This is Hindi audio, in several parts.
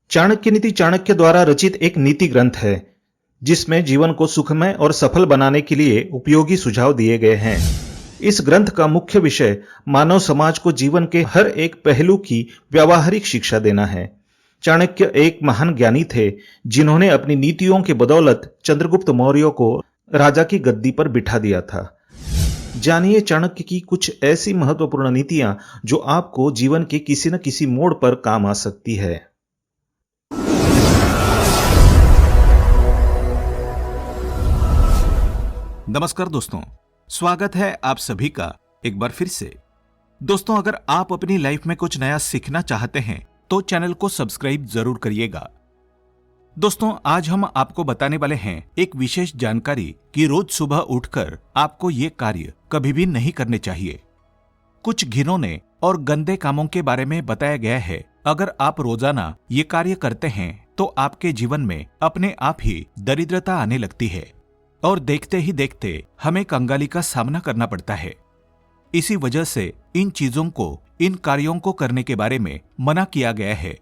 चाणक्य नीति चाणक्य द्वारा रचित एक नीति ग्रंथ है जिसमें जीवन को सुखमय और सफल बनाने के लिए उपयोगी सुझाव दिए गए हैं। इस ग्रंथ का मुख्य विषय मानव समाज को जीवन के हर एक पहलू की व्यावहारिक शिक्षा देना है। चाणक्य एक महान ज्ञानी थे जिन्होंने अपनी नीतियों की बदौलत चंद्रगुप्त मौर्य को राजा की गद्दी पर बिठा दिया था। जानिए चाणक्य की कुछ ऐसी महत्वपूर्ण नीतियां जो आपको जीवन के किसी न किसी मोड़ पर काम आ सकती है। नमस्कार दोस्तों, स्वागत है आप सभी का एक बार फिर से। दोस्तों, अगर आप अपनी लाइफ में कुछ नया सीखना चाहते हैं तो चैनल को सब्सक्राइब जरूर करिएगा। दोस्तों, आज हम आपको बताने वाले हैं एक विशेष जानकारी कि रोज सुबह उठकर आपको ये कार्य कभी भी नहीं करने चाहिए। कुछ घिनौने और गंदे कामों के बारे में बताया गया है। अगर आप रोजाना ये कार्य करते हैं तो आपके जीवन में अपने आप ही दरिद्रता आने लगती है और देखते ही देखते हमें कंगाली का सामना करना पड़ता है। इसी वजह से इन चीजों को, इन कार्यों को करने के बारे में मना किया गया है।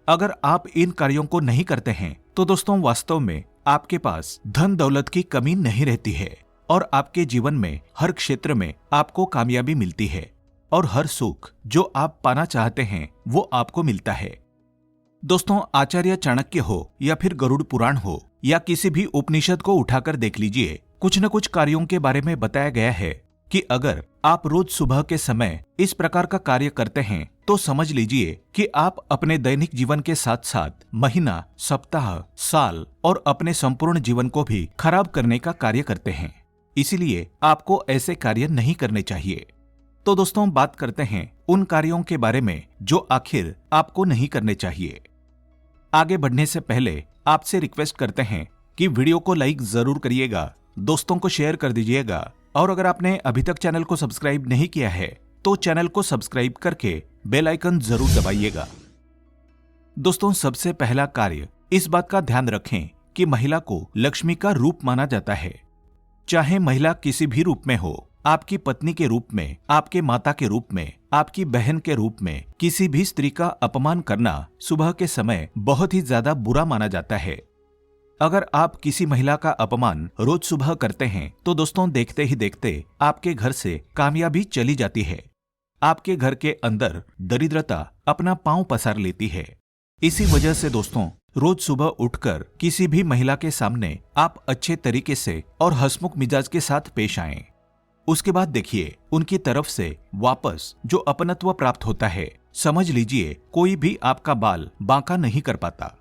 अगर आप इन कार्यों को नहीं करते हैं तो दोस्तों, वास्तव में आपके पास धन दौलत की कमी नहीं रहती है और आपके जीवन में हर क्षेत्र में आपको कामयाबी मिलती है और हर सुख जो आप पाना चाहते हैं वो आपको मिलता है। दोस्तों, आचार्य चाणक्य हो या फिर गरुड़ पुराण हो या किसी भी उपनिषद को उठाकर देख लीजिए, कुछ न कुछ कार्यों के बारे में बताया गया है कि अगर आप रोज सुबह के समय इस प्रकार का कार्य करते हैं तो समझ लीजिए कि आप अपने दैनिक जीवन के साथ साथ महीना, सप्ताह, साल और अपने संपूर्ण जीवन को भी खराब करने का कार्य करते हैं। इसीलिए आपको ऐसे कार्य नहीं करने चाहिए। तो दोस्तों, बात करते हैं उन कार्यों के बारे में जो आखिर आपको नहीं करने चाहिए। आगे बढ़ने से पहले आपसे रिक्वेस्ट करते हैं कि वीडियो को लाइक जरूर करिएगा, दोस्तों को शेयर कर दीजिएगा और अगर आपने अभी तक चैनल को सब्सक्राइब नहीं किया है तो चैनल को सब्सक्राइब करके बेल आइकन जरूर दबाइएगा। दोस्तों, सबसे पहला कार्य, इस बात का ध्यान रखें कि महिला को लक्ष्मी का रूप माना जाता है। चाहे महिला किसी भी रूप में हो, आपकी पत्नी के रूप में, आपके माता के रूप में, आपकी बहन के रूप में, किसी भी स्त्री का अपमान करना सुबह के समय बहुत ही ज्यादा बुरा माना जाता है। अगर आप किसी महिला का अपमान रोज सुबह करते हैं तो दोस्तों, देखते ही देखते आपके घर से कामयाबी चली जाती है। आपके घर के अंदर दरिद्रता अपना पांव पसार लेती है। इसी वजह से दोस्तों, रोज सुबह उठकर किसी भी महिला के सामने आप अच्छे तरीके से और हंसमुख मिजाज के साथ पेश आएं। उसके बाद देखिए, उनकी तरफ से वापस जो अपनत्व प्राप्त होता है, समझ लीजिए कोई भी आपका बाल बांका नहीं कर पाता।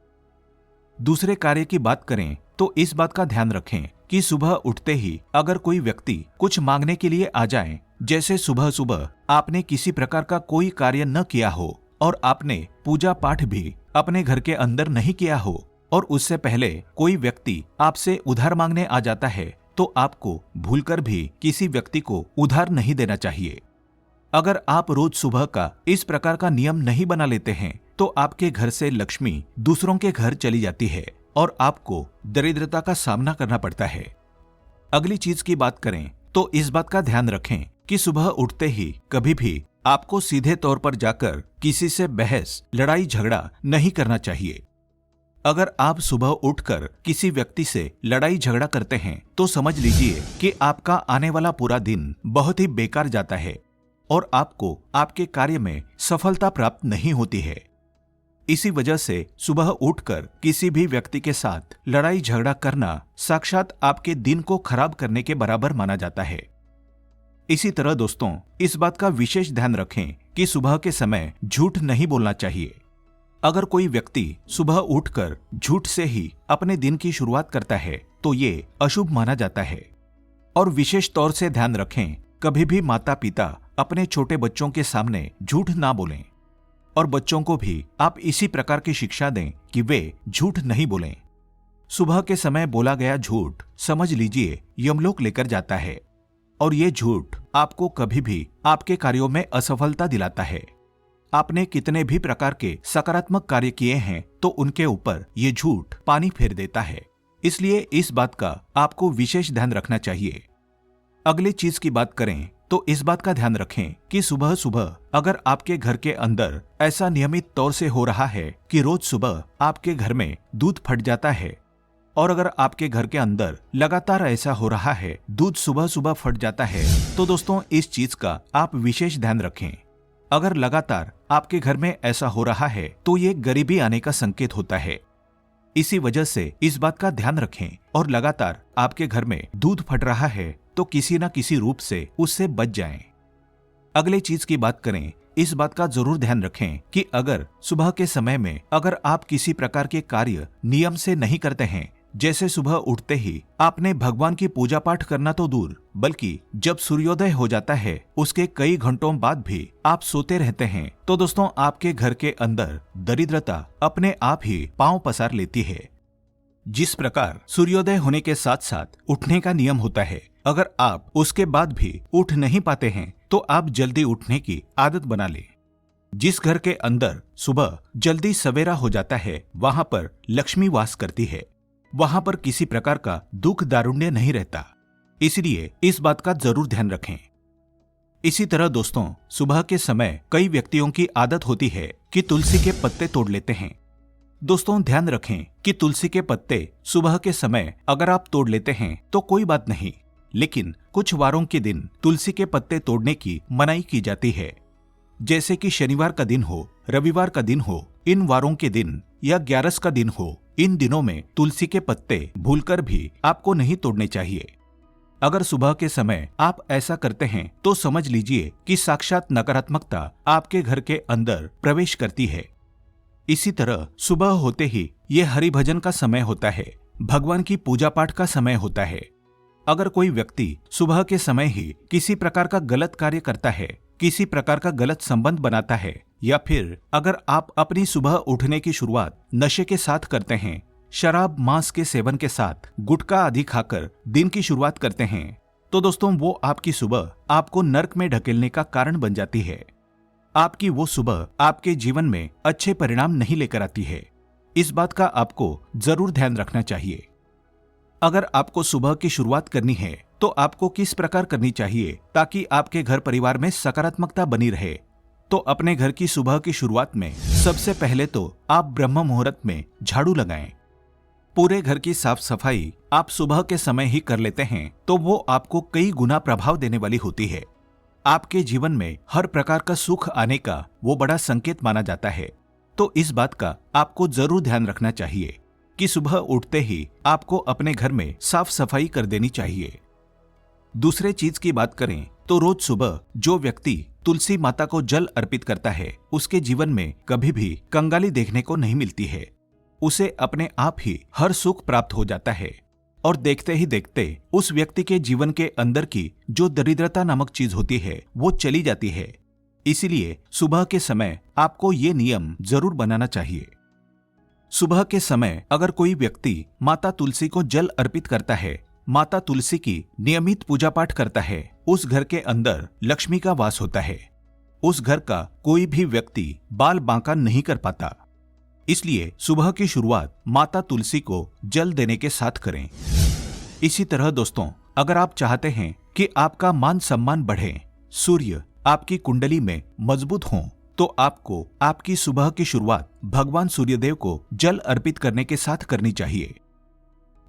दूसरे कार्य की बात करें तो इस बात का ध्यान रखें कि सुबह उठते ही अगर कोई व्यक्ति कुछ मांगने के लिए आ जाए, जैसे सुबह सुबह आपने किसी प्रकार का कोई कार्य न किया हो और आपने पूजा पाठ भी अपने घर के अंदर नहीं किया हो और उससे पहले कोई व्यक्ति आपसे उधार मांगने आ जाता है, तो आपको भूलकर भी किसी व्यक्ति को उधार नहीं देना चाहिए। अगर आप रोज सुबह का इस प्रकार का नियम नहीं बना लेते हैं तो आपके घर से लक्ष्मी दूसरों के घर चली जाती है और आपको दरिद्रता का सामना करना पड़ता है। अगली चीज की बात करें तो इस बात का ध्यान रखें कि सुबह उठते ही कभी भी आपको सीधे तौर पर जाकर किसी से बहस, लड़ाई झगड़ा नहीं करना चाहिए। अगर आप सुबह उठकर किसी व्यक्ति से लड़ाई झगड़ा करते हैं तो समझ लीजिए कि आपका आने वाला पूरा दिन बहुत ही बेकार जाता है और आपको आपके कार्य में सफलता प्राप्त नहीं होती है। इसी वजह से सुबह उठकर किसी भी व्यक्ति के साथ लड़ाई झगड़ा करना साक्षात आपके दिन को खराब करने के बराबर माना जाता है। इसी तरह दोस्तों, इस बात का विशेष ध्यान रखें कि सुबह के समय झूठ नहीं बोलना चाहिए। अगर कोई व्यक्ति सुबह उठकर झूठ से ही अपने दिन की शुरुआत करता है तो ये अशुभ माना जाता है। और विशेष तौर से ध्यान रखें, कभी भी माता पिता अपने छोटे बच्चों के सामने झूठ ना बोलें और बच्चों को भी आप इसी प्रकार की शिक्षा दें कि वे झूठ नहीं बोलें। सुबह के समय बोला गया झूठ समझ लीजिए यमलोक लेकर जाता है और ये झूठ आपको कभी भी आपके कार्यों में असफलता दिलाता है। आपने कितने भी प्रकार के सकारात्मक कार्य किए हैं तो उनके ऊपर ये झूठ पानी फेर देता है। इसलिए इस बात का आपको विशेष ध्यान रखना चाहिए। अगली चीज की बात करें तो इस बात का ध्यान रखें कि सुबह सुबह अगर आपके घर के अंदर ऐसा नियमित तौर से हो रहा है कि रोज सुबह आपके घर में दूध फट जाता है, और अगर आपके घर के अंदर लगातार ऐसा हो रहा है, दूध सुबह सुबह फट जाता है, तो दोस्तों इस चीज का आप विशेष ध्यान रखें। अगर लगातार आपके घर में ऐसा हो रहा है तो ये गरीबी आने का संकेत होता है। इसी वजह से इस बात का ध्यान रखें, और लगातार आपके घर में दूध फट रहा है तो किसी न किसी रूप से उससे बच जाएं। अगले चीज की बात करें, इस बात का जरूर ध्यान रखें कि अगर सुबह के समय में अगर आप किसी प्रकार के कार्य नियम से नहीं करते हैं, जैसे सुबह उठते ही आपने भगवान की पूजा पाठ करना तो दूर, बल्कि जब सूर्योदय हो जाता है उसके कई घंटों बाद भी आप सोते रहते हैं, तो दोस्तों आपके घर के अंदर दरिद्रता अपने आप ही पांव पसार लेती है। जिस प्रकार सूर्योदय होने के साथ साथ उठने का नियम होता है, अगर आप उसके बाद भी उठ नहीं पाते हैं तो आप जल्दी उठने की आदत बना लें। जिस घर के अंदर सुबह जल्दी सवेरा हो जाता है वहां पर लक्ष्मी वास करती है, वहां पर किसी प्रकार का दुख दारुण्य नहीं रहता, इसलिए इस बात का जरूर ध्यान रखें। इसी तरह दोस्तों सुबह के समय कई व्यक्तियों की आदत होती है कि तुलसी के पत्ते तोड़ लेते हैं। दोस्तों ध्यान रखें कि तुलसी के पत्ते सुबह के समय अगर आप तोड़ लेते हैं तो कोई बात नहीं, लेकिन कुछ वारों के दिन तुलसी के पत्ते तोड़ने की मनाही की जाती है, जैसे कि शनिवार का दिन हो, रविवार का दिन हो, इन वारों के दिन या 11 का दिन हो, इन दिनों में तुलसी के पत्ते भूलकर भी आपको नहीं तोड़ने चाहिए। अगर सुबह के समय आप ऐसा करते हैं तो समझ लीजिए कि साक्षात नकारात्मकता आपके घर के अंदर प्रवेश करती है। इसी तरह सुबह होते ही ये हरि भजन का समय होता है, भगवान की पूजा पाठ का समय होता है। अगर कोई व्यक्ति सुबह के समय ही किसी प्रकार का गलत कार्य करता है, किसी प्रकार का गलत संबंध बनाता है, या फिर अगर आप अपनी सुबह उठने की शुरुआत नशे के साथ करते हैं, शराब मांस के सेवन के साथ गुटखा आदि खाकर दिन की शुरुआत करते हैं, तो दोस्तों वो आपकी सुबह आपको नर्क में ढकेलने का कारण बन जाती है। आपकी वो सुबह आपके जीवन में अच्छे परिणाम नहीं लेकर आती है। इस बात का आपको जरूर ध्यान रखना चाहिए। अगर आपको सुबह की शुरुआत करनी है तो आपको किस प्रकार करनी चाहिए ताकि आपके घर परिवार में सकारात्मकता बनी रहे, तो अपने घर की सुबह की शुरुआत में सबसे पहले तो आप ब्रह्म मुहूर्त में झाड़ू लगाएं। पूरे घर की साफ सफाई आप सुबह के समय ही कर लेते हैं तो वो आपको कई गुना प्रभाव देने वाली होती है। आपके जीवन में हर प्रकार का सुख आने का वो बड़ा संकेत माना जाता है। तो इस बात का आपको जरूर ध्यान रखना चाहिए कि सुबह उठते ही आपको अपने घर में साफ सफाई कर देनी चाहिए। दूसरे चीज की बात करें तो रोज सुबह जो व्यक्ति तुलसी माता को जल अर्पित करता है उसके जीवन में कभी भी कंगाली देखने को नहीं मिलती है। उसे अपने आप ही हर सुख प्राप्त हो जाता है, और देखते ही देखते उस व्यक्ति के जीवन के अंदर की जो दरिद्रता नामक चीज होती है वो चली जाती है। इसीलिए सुबह के समय आपको ये नियम जरूर बनाना चाहिए। सुबह के समय अगर कोई व्यक्ति माता तुलसी को जल अर्पित करता है, माता तुलसी की नियमित पूजा पाठ करता है, उस घर के अंदर लक्ष्मी का वास होता है। उस घर का कोई भी व्यक्ति बाल बांका नहीं कर पाता। इसलिए सुबह की शुरुआत माता तुलसी को जल देने के साथ करें। इसी तरह दोस्तों अगर आप चाहते हैं कि आपका मान सम्मान बढ़े, सूर्य आपकी कुंडली में मजबूत हो, तो आपको आपकी सुबह की शुरुआत भगवान सूर्यदेव को जल अर्पित करने के साथ करनी चाहिए।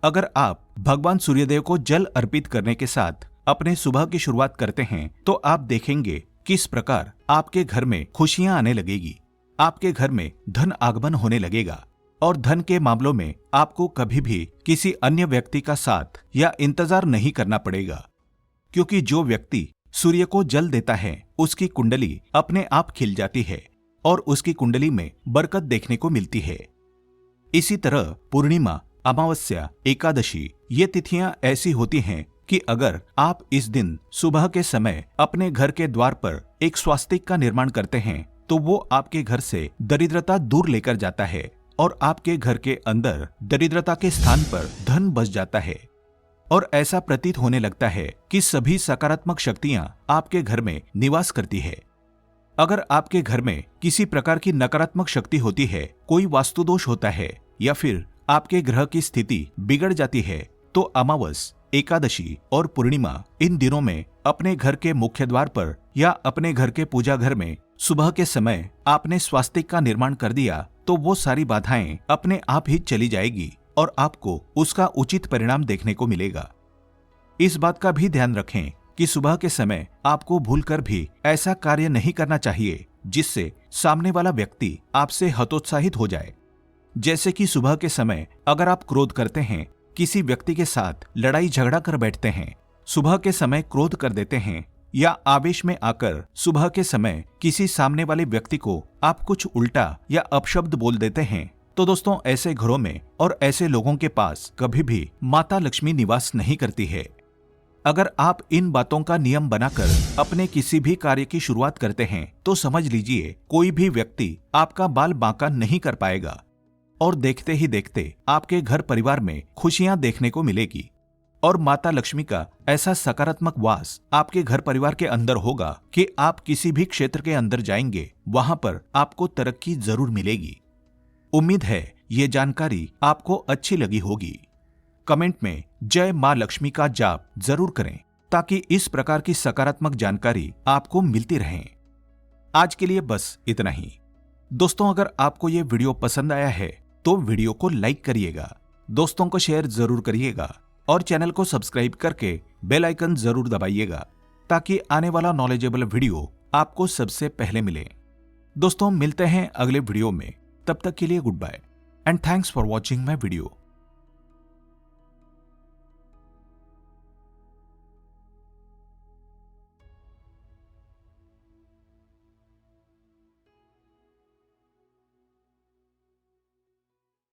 अगर आप भगवान सूर्यदेव को जल अर्पित करने के साथ अपने सुबह की शुरुआत करते हैं तो आप देखेंगे किस प्रकार आपके घर में खुशियां आने लगेगी, आपके घर में धन आगमन होने लगेगा, और धन के मामलों में आपको कभी भी किसी अन्य व्यक्ति का साथ या इंतजार नहीं करना पड़ेगा, क्योंकि जो व्यक्ति सूर्य को जल देता है उसकी कुंडली अपने आप खिल जाती है और उसकी कुंडली में बरकत देखने को मिलती है। इसी तरह पूर्णिमा, अमावस्या, एकादशी ये तिथियां ऐसी होती हैं कि अगर आप इस दिन सुबह के समय अपने घर के द्वार पर एक स्वास्तिक का निर्माण करते हैं तो वो आपके घर से दरिद्रता दूर लेकर जाता है और आपके घर के अंदर दरिद्रता के स्थान पर धन बस जाता है, और ऐसा प्रतीत होने लगता है कि सभी सकारात्मक शक्तियां आपके घर में निवास करती है। अगर आपके घर में किसी प्रकार की नकारात्मक शक्ति होती है, कोई वास्तु दोष होता है, या फिर आपके ग्रह की स्थिति बिगड़ जाती है, तो अमावस, एकादशी और पूर्णिमा इन दिनों में अपने घर के मुख्य द्वार पर या अपने घर के पूजा घर में सुबह के समय आपने स्वास्तिक का निर्माण कर दिया तो वो सारी बाधाएं अपने आप ही चली जाएगी और आपको उसका उचित परिणाम देखने को मिलेगा। इस बात का भी ध्यान रखें कि सुबह के समय आपको भूलकर भी ऐसा कार्य नहीं करना चाहिए जिससे सामने वाला व्यक्ति आपसे हतोत्साहित हो जाए। जैसे कि सुबह के समय अगर आप क्रोध करते हैं, किसी व्यक्ति के साथ लड़ाई झगड़ा कर बैठते हैं, सुबह के समय क्रोध कर देते हैं या आवेश में आकर सुबह के समय किसी सामने वाले व्यक्ति को आप कुछ उल्टा या अपशब्द बोल देते हैं, तो दोस्तों ऐसे घरों में और ऐसे लोगों के पास कभी भी माता लक्ष्मी निवास नहीं करती है। अगर आप इन बातों का नियम बनाकर अपने किसी भी कार्य की शुरुआत करते हैं तो समझ लीजिए कोई भी व्यक्ति आपका बाल बांका नहीं कर पाएगा और देखते ही देखते आपके घर परिवार में खुशियां देखने को मिलेगी और माता लक्ष्मी का ऐसा सकारात्मक वास आपके घर परिवार के अंदर होगा कि आप किसी भी क्षेत्र के अंदर जाएंगे वहां पर आपको तरक्की जरूर मिलेगी। उम्मीद है ये जानकारी आपको अच्छी लगी होगी। कमेंट में जय मां लक्ष्मी का जाप जरूर करें ताकि इस प्रकार की सकारात्मक जानकारी आपको मिलती रहे। आज के लिए बस इतना ही। दोस्तों अगर आपको ये वीडियो पसंद आया है तो वीडियो को लाइक करिएगा, दोस्तों को शेयर जरूर करिएगा और चैनल को सब्सक्राइब करके बेल आइकन जरूर दबाइएगा ताकि आने वाला नॉलेजेबल वीडियो आपको सबसे पहले मिले। दोस्तों मिलते हैं अगले वीडियो में, तब तक के लिए goodbye and thanks for watching my video.